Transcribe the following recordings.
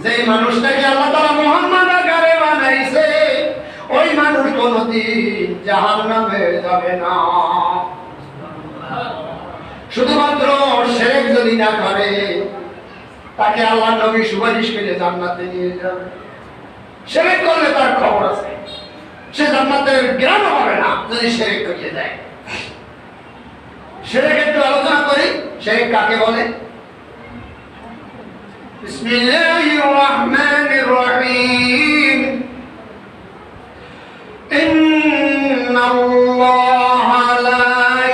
যে মানুষটাকে আল্লাহ তাআলা মুহাম্মদ আকারে বানাইছে ওই মানুষ কোনদিন জাহান্নামে যাবে না। শুধুমাত্র শিরক যদি না করে তাকে আল্লাহ নবী সুপারিশ করে জান্নাতে নিয়ে যাবে। শিরক করলে তার খবর আছে, সে জান্নাতের জ্ঞান হবে না যদি শিরক করে যায়। শিরক একটু আলোচনা করি, শিরক কাকে বলে? বিসমিল্লাহির রহমানির রহিম। ইন্নাল্লাহা লা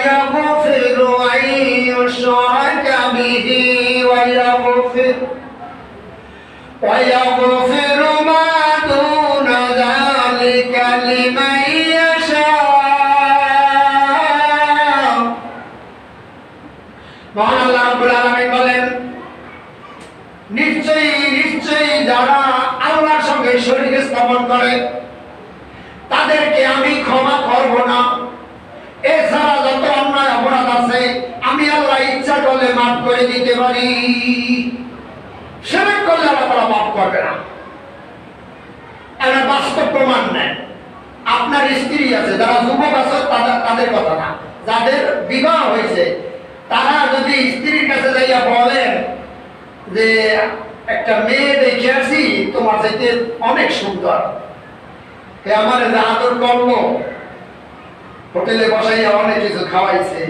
ইয়াগফিরু আন ইউশরাকা বিহি ওয়া ইয়াগফিরু মা দুনা যালিকা লিমান ইয়াশা। মহান আল্লাহ রাব্বুল আলামিন বলেন, নিশ্চয়ই যারা আল্লাহর সঙ্গে শরীক স্থাপন করে তাদেরকে আমি ক্ষমা করব না। এছাড়া যত অন্যায় অপরাধ আছে আমি আল্লাহ ইচ্ছা করলে মাফ করে দিতে পারি। শিরক করলে আল্লাহ তাআলা মাফ করবে না। এর বাস্তব প্রমাণ নেই। আপনার স্ত্রী আছে, যারা যুবক আছে তাদের কথা না, যাদের বিবাহ হয়েছে তারা যদি স্ত্রীর কাছে যাইয়া বলেন যে একটা মেয়ে দেখে আসি তোমার চাইতে অনেক সুন্দর, এ আমার যে আদর করলো, হোটেলে বসাইয়া অনেক কিছু খাওয়াইছে,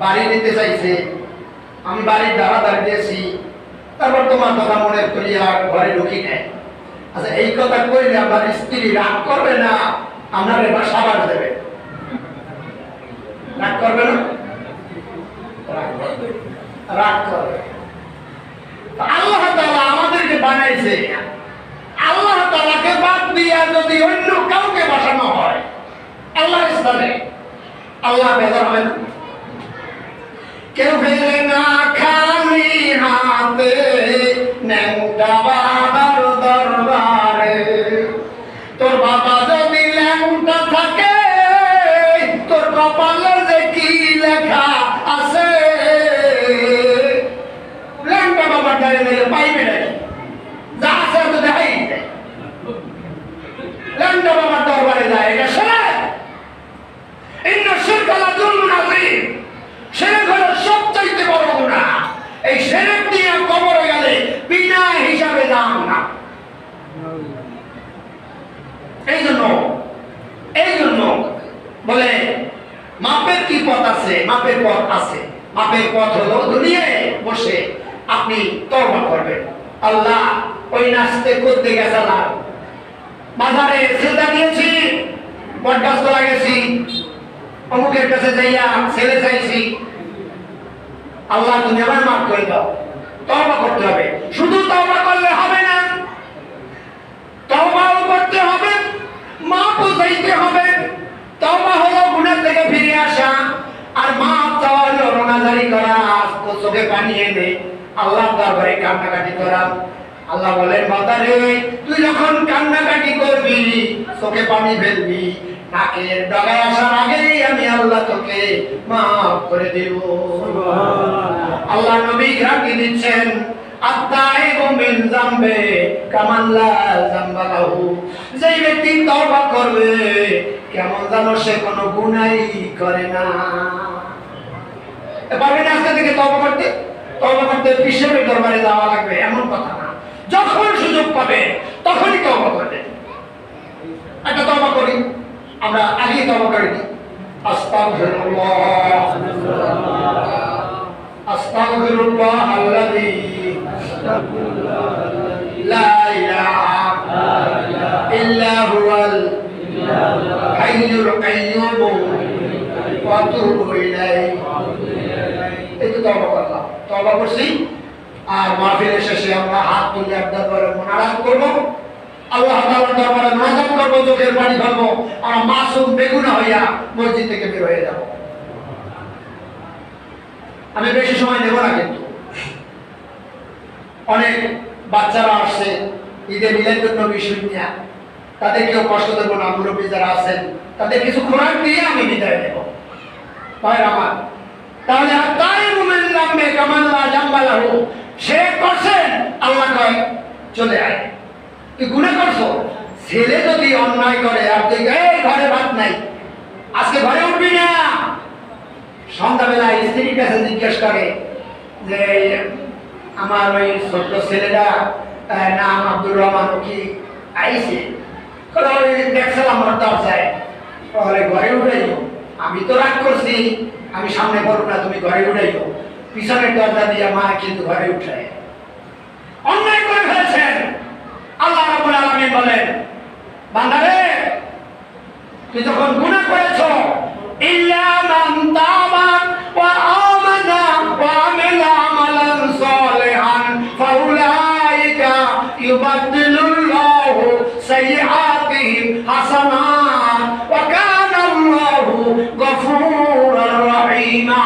বাড়ি নিতে চাইছে, আমি বাড়ির দাঁড়া দিয়েছি, তারপর তোমার কথা মনে করিয়া ঘরে ঢুকি নেয়। আচ্ছা, এই কথা কইলে আমার স্ত্রী রাগ করবে না আপনার এবার সাবাস দেবে? রাগ করবে না? রাগ করবে। আল্লাহ তাআলা আমাদেরকে বানাইছে, আল্লাহ তাআলাকে বাদ দিয়া যদি অন্য কাউকে বসানো হয় আল্লাহর স্থানে, আল্লাহ বেজার হয় না? কেউ ফেলে না খালি হাতে ন্যাংটা বাবার দরবারে। তোর বাবা যদি ল্যাংটা থাকে তোর কপালে যে কি লেখা আছে, ল্যাংটা বাবার দাঁড়িয়ে পাইবে নাকি? যা আছে তো দেখাই দেয়। ল্যাংটা বাবার দরবারে যায়, এটা শোনে। ইন্না শিরকা লাযুলমুন আযীম। শিরক হলো সবচেয়ে বড় গুনাহ। এই শিরক দিয়ে কবরে গেলে বিনা হিসাবে দাম না। এই জন্য বলে মাপের কি পথ আছে? মাপের পথ আছে। মাপের পথ হলো দুনিয়ায় বসে আপনি তওবা করবেন। আল্লাহ ওই নাস্তে করতে গেছিলাম, বাজারে সেজদা দিয়েছি, বটগাছ তোলা গেছি, অমুকের কাছে যাইয়া ছেলে চাইছি, আল্লাহ তুমি আমার মাফ করে দাও। তওবা করতে হবে। শুধু তওবা করলে হবে না, তওবাও করতে হবে, মাফও চাইতে হবে। তওবা হলো গুনাহ থেকে ফিরে আসা, আর মাফ চাওয়া হলো রোনাজারি করা, চোখে পানি এনে আল্লাহর দরবারে কান্নাকাটি করা। আল্লাহ বলেন, বান্দা রে, তুই যখন কান্নাকাটি করবি, চোখে পানি ফেলবি, নাকের ডগায় আসার আগেই আমি আল্লাহ তোকে মাফ করে দেব। আল্লাহ নবী গ্যারান্টি দিচ্ছেন, আত্তাইবু মিন যামবে কামান লা যামবা লাহু। যেই ব্যক্তি তওবা করবে কেমন যেন সে কোনো গুনাহই করে না। পারবেন আজকে থেকে তওবা করতে পিছনের দরবারে যাওয়া লাগবে এমন কথা না। যখন সুযোগ পাবে তখনই তওবা করবে। একটা তওবা করি, আমরা আগেই তওবা করি। আস্তাগফিরুল্লাহ আস্তাগফিরুল্লাহ আল্লাযী লা ইলাহা ইল্লা হুয়াল হাইয়ুল কাইয়্যুম ওয়া আতুবু ইলাইহি। এই তো তওবা করলাম, তওবা করছি। আর মাহফিলের শেষে আমরা হাত তুলে আপনার দরবারে মুনাজাত করব, আল্লাহ তাআলার দরবারে মুনাজাত করব, চোখের পানি ফেলবো, আমরা মাসুম বেগুনাহ হইয়া মসজিদ থেকে বের হয়ে যাব। আমি বেশি সময় নেব না, কিন্তু অনেক বাচ্চারা আসছে ঈদে মিলাদুন নবী শুনিয়া, তাদেরকেও কষ্ট দেব না। মুরব্বী যারা আছেন তাদের কিছু খোরাক দিয়ে আমি বিদায় নেব। ভাই আমার, তাহলে তাই মুমিন লামে কামান লা জামবা লাহু, সে করছেন আল্লাহ কয় চলে আয়। তুই গুনাহ করছো। ছেলে যদি অন্যায় করে আর তুই এই ঘরে ভাত নাই, আজকে ঘরে উঠবি না, সন্ধ্যাবেলা স্ত্রীর কাছে জিজ্ঞেস করে যে আমার ওই ছোট্ট ছেলেটা নাম আব্দুর রহমান কি আইছে, ওই দেখছিলাম আমার দরজায়, ঘরে উঠাইও। আমি তো রাগ করছি, আমি সামনে বলবো না, তুমি ঘরে উঠাইও। পিছনের দরজা দিয়ে মা কিন্তু ঘরে উঠায়। অন্যায় করে ফেলেছেন। আল্লাহ রাব্বুল আলামিন বলেন, বান্দারে তুই যখন গুনাহ করেছো, ইল্লা মান তাবা ওয়া আমানা ওয়া আমিলা আমালান সালিহান ফাউলাইকা ইউবাদদিলুল্লাহু সাইয়্যাতিহিম হাসানাত ওয়া কানা আল্লাহু গফুরুর রহিমা।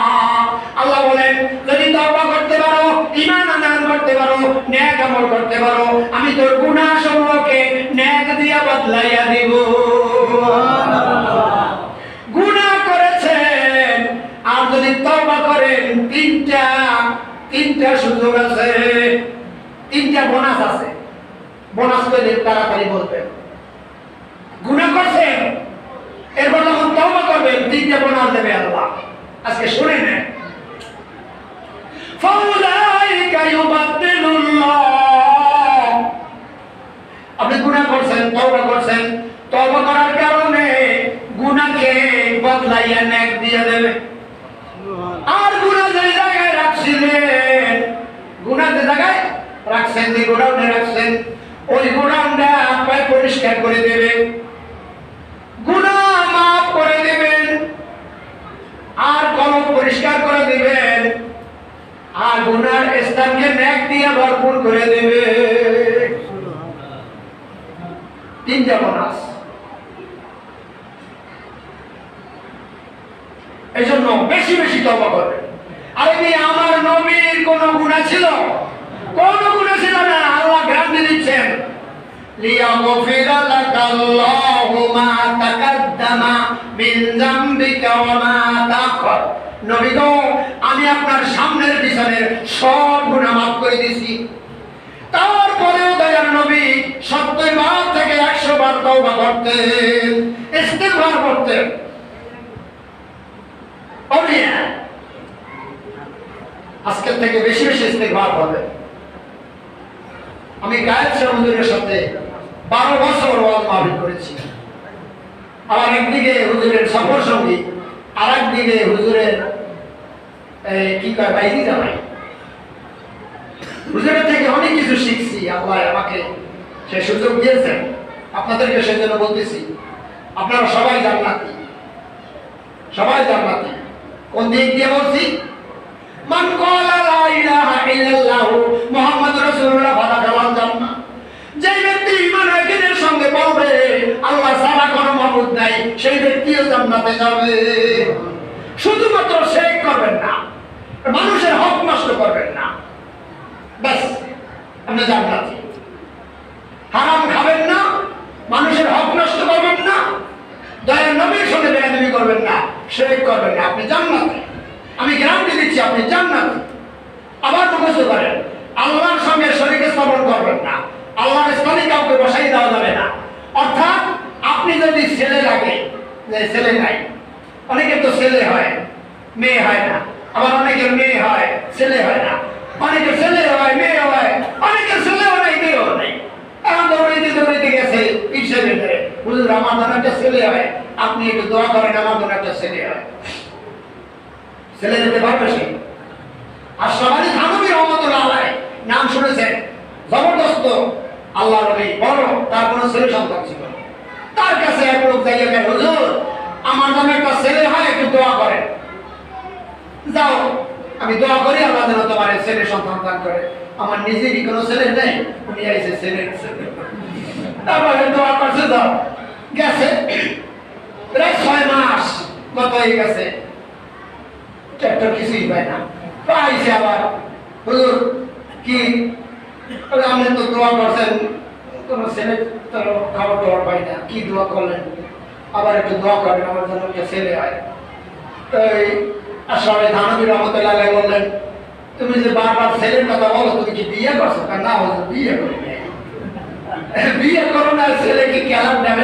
আল্লাহ বলেন, যদি তওবা করতে পারো, ঈমান আনয়ন করতে পারো, নেক আমল করতে পারো, আমি তোর গুনাহ সমূহকে নেক দিয়া বদলাইয়া দিব। গুনাহ করেছেন আর যদি তওবা করেন, তিনটা সুযোগ আছে, তিনটা বোনাস আছে। বোনাস পেলে তাড়াতাড়ি বলবেন। গুনাহ করছেন, এরপর যখন তওবা করবেন, তিনটা বোনাস দেবে আল্লাহ। আজকে শুনে নেন। ফাউলাইকা ইউবাদদিলুল্লাহ, আপনি গুনাহ করছেন, তওবা করছেন, তওবা করার কারণে গুনাহকে বদলাইয়া নেক দিয়ে দেবে। আর গুনাহ যে জায়গায় রাখছিলেন, গুনাহ যে জায়গায় রাখছেন, যে গোডাউনে রাখছেন, ওই গোডাউনটা আপনার পরিষ্কার করে দেবে, গুনাহ মাফ করে দেবেন, আর কলম পরিষ্কার করে দিবেন, আর গুনার স্থানকে নেক দিয়ে ভরপুর করে দেবে। তিনটা বোনাস। এই জন্য বেশি বেশি তওবা করবেন। আরে আমার নবীর কোন গুনাহ ছিল? কোন গুনাহ ছিল না। আল্লাহ গ্যারান্টি দিচ্ছেন, লিয়াগফিরা লাকাল্লাহু মা তাকাদ্দামা মিন যামবিকা ওয়া মা তাআখার। নবী গো, আমি আপনার সামনের পিছনের সব গুনাহ মাফ করে দিয়েছি। তারপরেও দয়ার নবী 70 বার থেকে 100 বার তওবা করতেন, ইস্তিগফার করতেন। আজকের থেকে বেশি বেশি ইস্তিগফার হবে। আমি গায়েব হুজুরের সাথে 12 বছর ওয়াজ মাহফিল করেছি। আবার একদিকে হুজুরের সফর সঙ্গী, আর একদিকে হুজুরের কি কয় বাইজি জামাই। হুজুরের থেকে অনেক কিছু শিখছি। আল্লাহ আমাকে সে সুযোগ দিয়েছেন। আপনাদেরকে সেজন্য বলতেছি, আপনারা সবাই জান্নাতি, সবাই জান্নাতি। কোন দিক দিয়ে বলছি? মান ক্বালা লা ইলাহা ইল্লাল্লাহ মুহাম্মাদুর রাসূলুল্লাহ ফাদাখালাল জান্নাহ। যে ব্যক্তি ঈমান ইয়াকিনের সঙ্গে বলবে আল্লাহ ছাড়া কোনো মাবুদ নাই, সেই ব্যক্তিও জান্নাতে যাবে। শুধুমাত্র শিরক করবেন না, মানুষের হক নষ্ট করবেন না, বাস আপনি জান্নাতি। হারাম খাবেন না, মানুষের হক নষ্ট করবেন না, দয়ার নবীর সঙ্গে বেয়াদবি করবেন না, শিরক করবেন না, আপনি জান্নাতি। আমি গ্যারান্টি দিচ্ছি আপনি জান্নাতি। আবার মুখস্থ করেন, আল্লাহর সঙ্গে শরীকে স্থাপন করবেন না, আল্লাহর স্থানে কাউকে বসাই দেওয়া যাবে না। অর্থাৎ আপনি যদি ছেলে লাগে, যে ছেলে নাই, অনেকের তো ছেলে হয় মেয়ে হয় না, আবার অনেকের মেয়ে হয় ছেলে হয় না, অনেকের ছেলে হয় মেয়ে হয়, অনেকের ছেলেও নাই মেয়েও নাই। এখন দৌড়াইতে গেছে পিছিয়ে ভেতরে, হুজুর আমার জন্য একটা ছেলে হয়, আপনি একটু দোয়া করেন আমার জন্য একটা ছেলে হয়। ছেলে যেতে পারবে সে? আর সবাই থানবী রহমতুল্লাহ আলাইহি নাম শুনেছেন, জবরদস্ত আল্লাহ নবী, বড়, তার কোনো ছেলে সন্তান ছিল না। তার কাছে এক লোক যাইয়া, হুজুর আমার জন্য একটা ছেলে হয়, একটু দোয়া করেন। যাও, আমি দোয়া করি আল্লাহ যেন তোমার ছেলে সন্তান দান করে। আমার নিজেরই কোনো ছেলে নেই, উনি আইসে ছেলে, তারপরে দোয়া করছে, যাও। গেছে প্রায় 6 মাস কত হয়ে গেছে, একটা কিছুই পায় না। পাইছে আবার, হুজুর কি আপনি তো দোয়া করছেন, কোন ছেলে তো খাবার দাবার পাই না, কি দোয়া করলেন? আবার একটু দোয়া করেন আমার জন্য একটা ছেলে হয়। এই আসলে থানবী রহমতুল্লাহ আলাইহি বললেন, তুমি যে বারবার ছেলের কথা বলো, তুমি কি বিয়ে করছো? না হুজুর বিয়ে করি নাই। বিয়ে করো না, ছেলে কি খেলার নেবে